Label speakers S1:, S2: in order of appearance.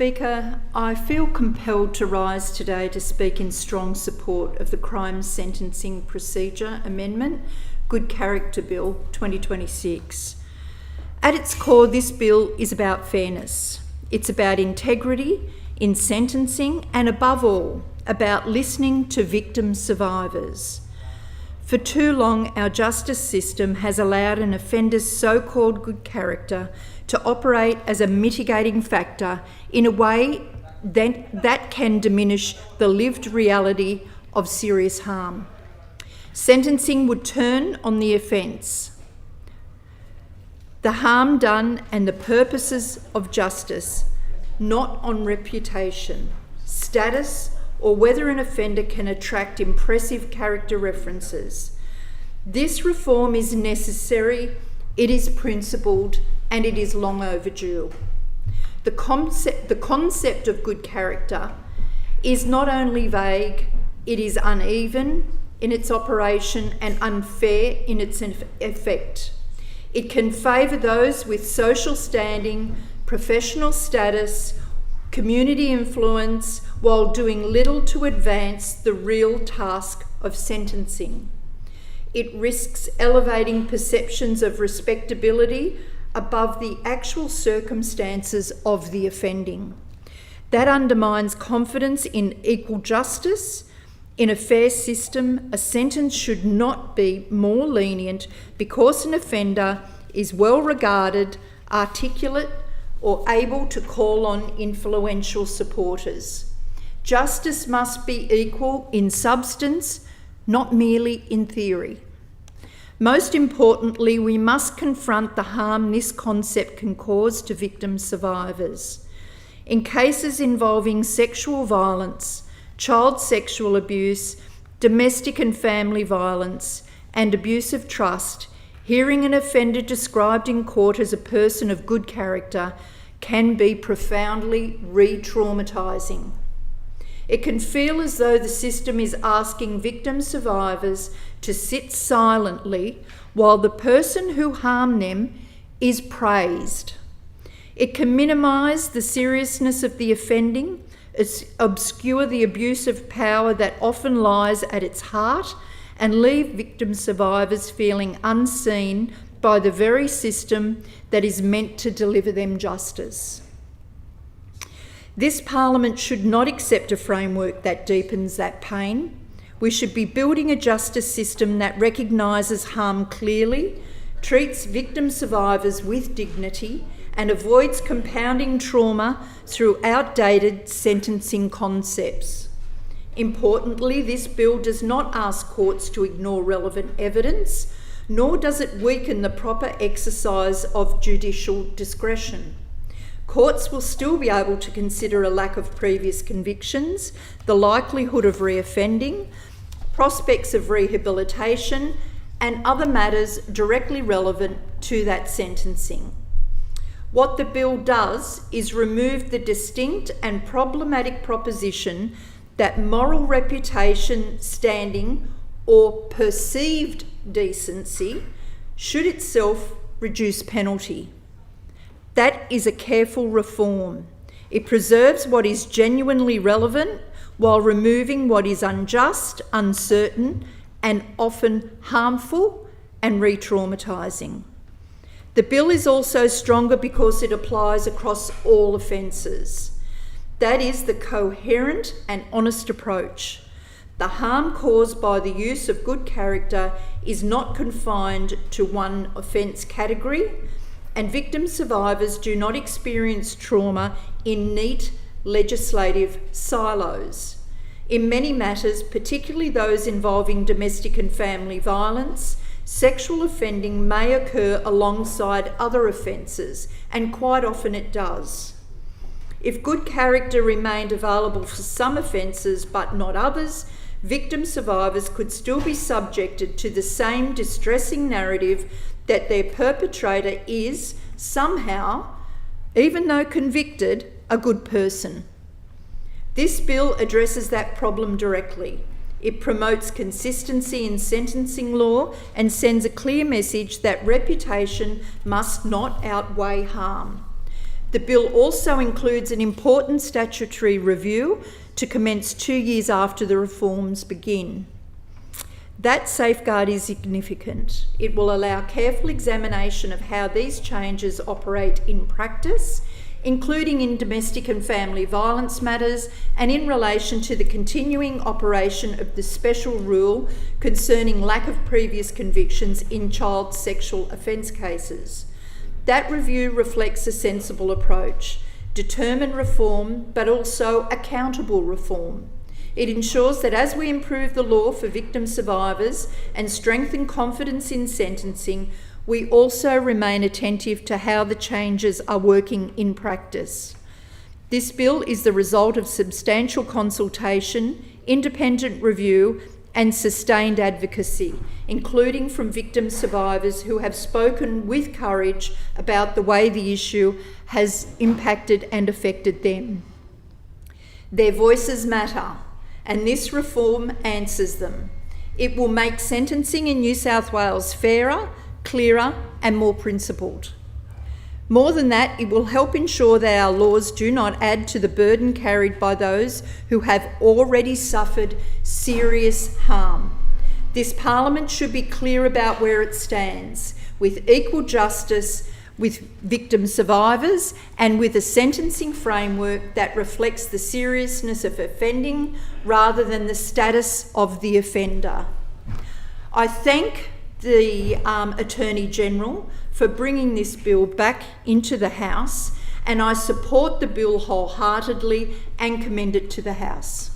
S1: Speaker, I feel compelled to rise today to speak in strong support of the Crime Sentencing Procedure Amendment, Good Character Bill 2026. At its core, this bill is about fairness. It's about integrity in sentencing and, above all, about listening to victim survivors. For too long, our justice system has allowed an offender's so-called good character to operate as a mitigating factor in a way that can diminish the lived reality of serious harm. Sentencing would turn on the offence, the harm done and the purposes of justice, not on reputation, status, or whether an offender can attract impressive character references. This reform is necessary, it is principled, and it is long overdue. The concept of good character is not only vague, it is uneven in its operation and unfair in its effect. It can favour those with social standing, professional status, community influence, while doing little to advance the real task of sentencing. It risks elevating perceptions of respectability above the actual circumstances of the offending. That undermines confidence in equal justice. In a fair system, a sentence should not be more lenient because an offender is well regarded, articulate, or able to call on influential supporters. Justice must be equal in substance, not merely in theory. Most importantly, we must confront the harm this concept can cause to victim survivors. In cases involving sexual violence, child sexual abuse, domestic and family violence, and abuse of trust, hearing an offender described in court as a person of good character can be profoundly re-traumatising. It can feel as though the system is asking victim survivors to sit silently while the person who harmed them is praised. It can minimise the seriousness of the offending, obscure the abuse of power that often lies at its heart, and leave victim survivors feeling unseen by the very system that is meant to deliver them justice. This Parliament should not accept a framework that deepens that pain. We should be building a justice system that recognises harm clearly, treats victim survivors with dignity, and avoids compounding trauma through outdated sentencing concepts. Importantly, this bill does not ask courts to ignore relevant evidence, nor does it weaken the proper exercise of judicial discretion. Courts will still be able to consider a lack of previous convictions, the likelihood of reoffending, prospects of rehabilitation, and other matters directly relevant to that sentencing. What the bill does is remove the distinct and problematic proposition that moral reputation, standing, or perceived decency should itself reduce penalty. That is a careful reform. It preserves what is genuinely relevant while removing what is unjust, uncertain, and often harmful and re-traumatising. The bill is also stronger because it applies across all offences. That is the coherent and honest approach. The harm caused by the use of good character is not confined to one offence category, and victim survivors do not experience trauma in neat legislative silos. In many matters, particularly those involving domestic and family violence, sexual offending may occur alongside other offences, and quite often it does. If good character remained available for some offences but not others, victim survivors could still be subjected to the same distressing narrative that their perpetrator is, somehow, even though convicted, a good person. This bill addresses that problem directly. It promotes consistency in sentencing law and sends a clear message that reputation must not outweigh harm. The bill also includes an important statutory review to commence 2 years after the reforms begin. That safeguard is significant. It will allow careful examination of how these changes operate in practice, including in domestic and family violence matters and in relation to the continuing operation of the special rule concerning lack of previous convictions in child sexual offence cases. That review reflects a sensible approach, determined reform, but also accountable reform. It ensures that as we improve the law for victim survivors and strengthen confidence in sentencing, we also remain attentive to how the changes are working in practice. This bill is the result of substantial consultation, independent review, and sustained advocacy, including from victim survivors who have spoken with courage about the way the issue has impacted and affected them. Their voices matter, and this reform answers them. It will make sentencing in New South Wales fairer, clearer, and more principled. More than that, it will help ensure that our laws do not add to the burden carried by those who have already suffered serious harm. This Parliament should be clear about where it stands, with equal justice with victim survivors and with a sentencing framework that reflects the seriousness of offending rather than the status of the offender. I thank the Attorney General for bringing this bill back into the House, and I support the bill wholeheartedly and commend it to the House.